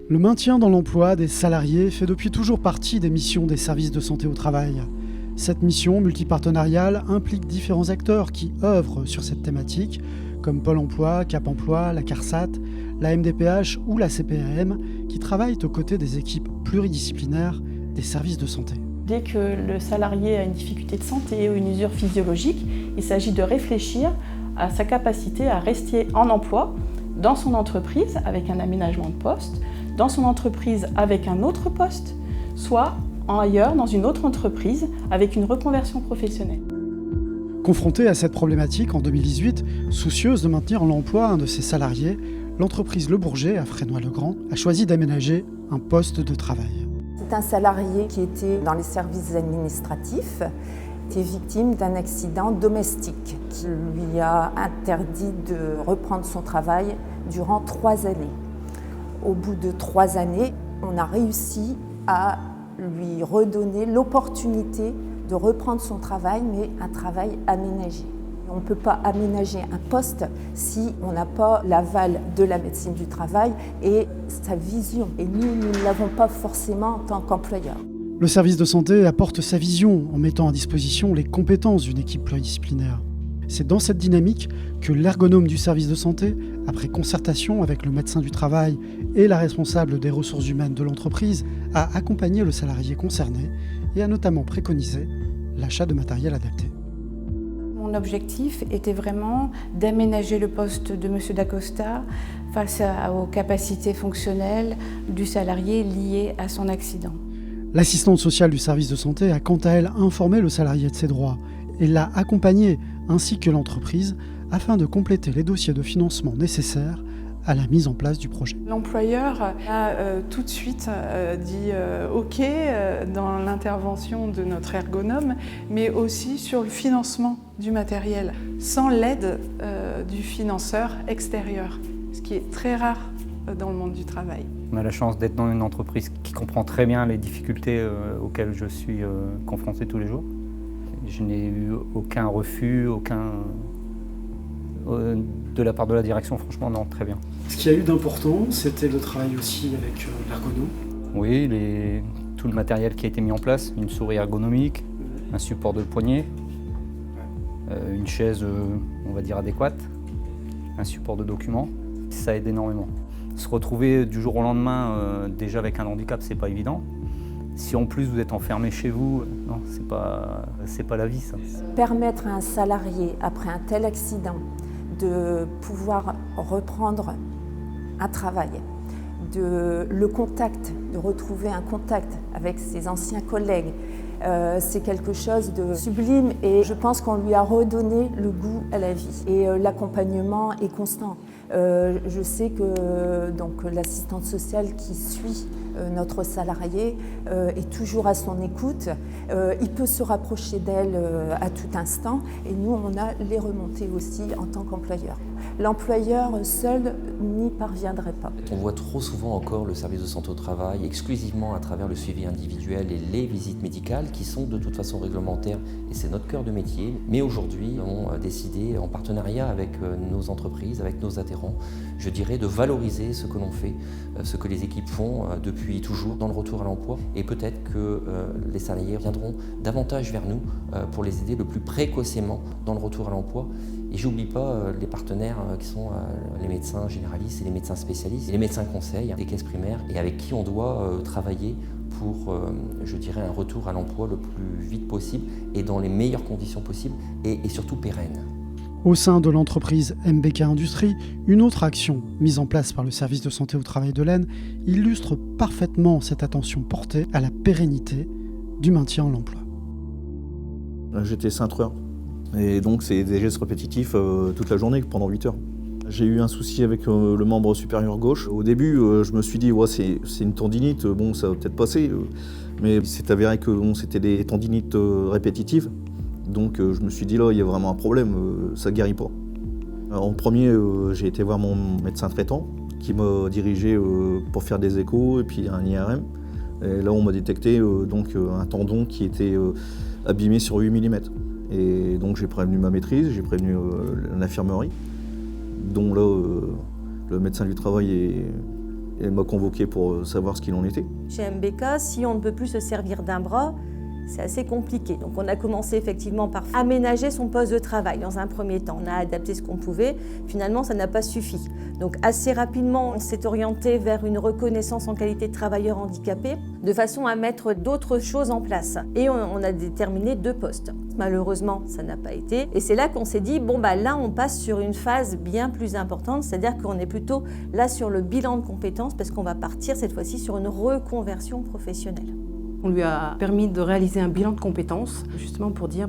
Le maintien dans l'emploi des salariés fait depuis toujours partie des missions des services de santé au travail. Cette mission multipartenariale implique différents acteurs qui œuvrent sur cette thématique, comme Pôle emploi, Cap emploi, la CARSAT, la MDPH ou la CPAM, qui travaillent aux côtés des équipes pluridisciplinaires des services de santé. Dès que le salarié a une difficulté de santé ou une usure physiologique, il s'agit de réfléchir à sa capacité à rester en emploi dans son entreprise avec un aménagement de poste, dans son entreprise avec un autre poste, soit ailleurs dans une autre entreprise avec une reconversion professionnelle. Confrontée à cette problématique en 2018, soucieuse de maintenir en emploi un de ses salariés, l'entreprise Le Bourget à Fresnoy-le-Grand a choisi d'aménager un poste de travail. C'est un salarié qui était dans les services administratifs, était victime d'un accident domestique qui lui a interdit de reprendre son travail durant 3 années. Au bout de 3 années, on a réussi à lui redonner l'opportunité de reprendre son travail, mais un travail aménagé. On ne peut pas aménager un poste si on n'a pas l'aval de la médecine du travail et sa vision. Et nous ne l'avons pas forcément en tant qu'employeur. Le service de santé apporte sa vision en mettant à disposition les compétences d'une équipe pluridisciplinaire. C'est dans cette dynamique que l'ergonome du service de santé, après concertation avec le médecin du travail et la responsable des ressources humaines de l'entreprise, a accompagné le salarié concerné et a notamment préconisé l'achat de matériel adapté. Mon objectif était vraiment d'aménager le poste de M. Dacosta face aux capacités fonctionnelles du salarié liées à son accident. L'assistante sociale du service de santé a quant à elle informé le salarié de ses droits et l'a accompagné, ainsi que l'entreprise, afin de compléter les dossiers de financement nécessaires à la mise en place du projet. L'employeur a tout de suite dit OK dans l'intervention de notre ergonome, mais aussi sur le financement du matériel, sans l'aide du financeur extérieur, ce qui est très rare dans le monde du travail. On a la chance d'être dans une entreprise qui comprend très bien les difficultés auxquelles je suis confronté tous les jours. Je n'ai eu aucun refus, de la part de la direction, franchement, non, très bien. Ce qu'il y a eu d'important, c'était le travail aussi avec l'ergonome. Oui, tout le matériel qui a été mis en place, une souris ergonomique, un support de poignet, une chaise, on va dire, adéquate, un support de documents, ça aide énormément. Se retrouver du jour au lendemain déjà avec un handicap, c'est pas évident. Si en plus vous êtes enfermé chez vous, non, c'est pas la vie ça. Permettre à un salarié, après un tel accident, de pouvoir reprendre un travail, de retrouver un contact avec ses anciens collègues, c'est quelque chose de sublime et je pense qu'on lui a redonné le goût à la vie. Et l'accompagnement est constant. Je sais que l'assistante sociale qui suit notre salarié est toujours à son écoute. Il peut se rapprocher d'elle à tout instant et nous, on a les remontées aussi en tant qu'employeur. L'employeur seul n'y parviendrait pas. On voit trop souvent encore le service de santé au travail exclusivement à travers le suivi individuel et les visites médicales qui sont de toute façon réglementaires et c'est notre cœur de métier. Mais aujourd'hui, nous avons décidé en partenariat avec nos entreprises, avec nos adhérents, je dirais de valoriser ce que l'on fait, ce que les équipes font depuis toujours dans le retour à l'emploi et peut-être que les salariés viendront davantage vers nous pour les aider le plus précocement dans le retour à l'emploi. Et j'oublie pas les partenaires qui sont les médecins généralistes et les médecins spécialistes, et les médecins conseils des caisses primaires et avec qui on doit travailler pour, je dirais, un retour à l'emploi le plus vite possible et dans les meilleures conditions possibles et surtout pérennes. Au sein de l'entreprise MBK Industrie, une autre action mise en place par le service de santé au travail de l'Aisne illustre parfaitement cette attention portée à la pérennité du maintien en l'emploi. J'étais cintreur. Et donc c'est des gestes répétitifs toute la journée, pendant 8 heures. J'ai eu un souci avec le membre supérieur gauche. Au début, je me suis dit ouais, c'est une tendinite, bon ça va peut-être passer. Mais il s'est avéré que c'était des tendinites répétitives. Donc je me suis dit là, il y a vraiment un problème, ça ne guérit pas. En premier, j'ai été voir mon médecin traitant qui m'a dirigé pour faire des échos et puis un IRM. Et là, on m'a détecté un tendon qui était abîmé sur 8 mm. Et donc j'ai prévenu ma maîtrise, j'ai prévenu l'infirmerie, dont là le médecin du travail et m'a convoqué pour savoir ce qu'il en était. Chez MBK, si on ne peut plus se servir d'un bras, c'est assez compliqué. Donc on a commencé effectivement par aménager son poste de travail dans un premier temps. On a adapté ce qu'on pouvait. Finalement, ça n'a pas suffi. Donc assez rapidement, on s'est orienté vers une reconnaissance en qualité de travailleur handicapé, de façon à mettre d'autres choses en place. Et on a déterminé 2 postes. Malheureusement, ça n'a pas été. Et c'est là qu'on s'est dit, bon, là, on passe sur une phase bien plus importante, c'est-à-dire qu'on est plutôt là sur le bilan de compétences, parce qu'on va partir cette fois-ci sur une reconversion professionnelle. On lui a permis de réaliser un bilan de compétences, justement pour dire,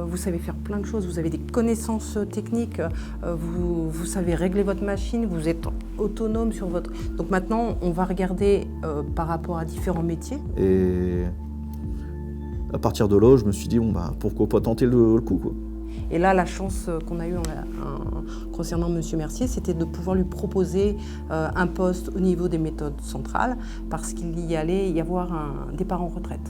vous savez faire plein de choses, vous avez des connaissances techniques, vous savez régler votre machine, vous êtes autonome sur votre... Donc maintenant, on va regarder par rapport à différents métiers. Et à partir de là, je me suis dit, pourquoi pas tenter le coup, quoi. Et là, la chance qu'on a eue concernant M. Mercier, c'était de pouvoir lui proposer un poste au niveau des méthodes centrales, parce qu'il y allait y avoir un départ en retraite.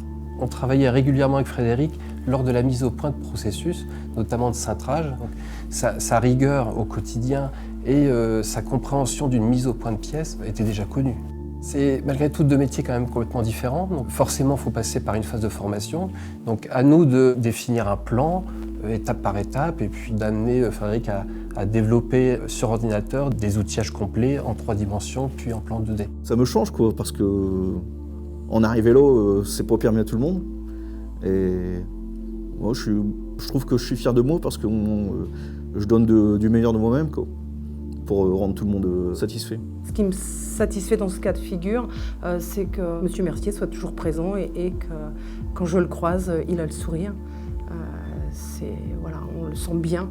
On travaillait régulièrement avec Frédéric lors de la mise au point de processus, notamment de cintrage. Donc, sa rigueur au quotidien et sa compréhension d'une mise au point de pièces était déjà connue. C'est malgré tout 2 métiers quand même complètement différents, donc forcément il faut passer par une phase de formation. Donc à nous de définir un plan, étape par étape, et puis d'amener Frédéric à développer sur ordinateur des outillages complets en 3 dimensions, puis en plan 2D. Ça me change, quoi, parce que en arriver là, c'est pas permis à tout le monde. Et moi, je trouve que je suis fier de moi parce que je donne du meilleur de moi-même, quoi, pour rendre tout le monde satisfait. Ce qui me satisfait dans ce cas de figure, c'est que M. Mercier soit toujours présent et que quand je le croise, il a le sourire. On le sent bien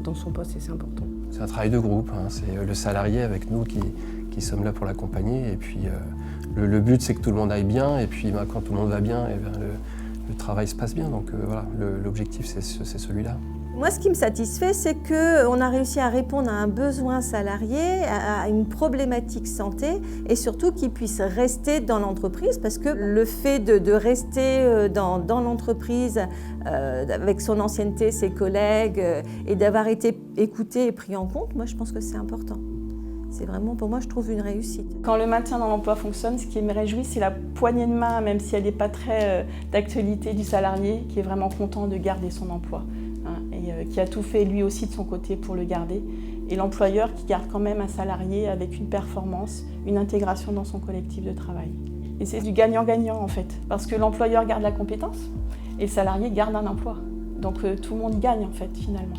dans son poste et c'est important. C'est un travail de groupe, c'est le salarié avec nous qui sommes là pour l'accompagner. Et puis le but, c'est que tout le monde aille bien. Et puis quand tout le monde va bien, le travail se passe bien. Donc l'objectif, c'est celui-là. Moi, ce qui me satisfait, c'est qu'on a réussi à répondre à un besoin salarié, à une problématique santé, et surtout qu'il puisse rester dans l'entreprise, parce que le fait de rester dans l'entreprise avec son ancienneté, ses collègues, et d'avoir été écouté et pris en compte, moi, je pense que c'est important. C'est vraiment, pour moi, je trouve une réussite. Quand le maintien dans l'emploi fonctionne, ce qui me réjouit, c'est la poignée de main, même si elle n'est pas très d'actualité, du salarié, qui est vraiment content de garder son emploi. Et qui a tout fait lui aussi de son côté pour le garder, et l'employeur qui garde quand même un salarié avec une performance, une intégration dans son collectif de travail. Et c'est du gagnant-gagnant en fait, parce que l'employeur garde la compétence et le salarié garde un emploi. Donc tout le monde gagne en fait finalement.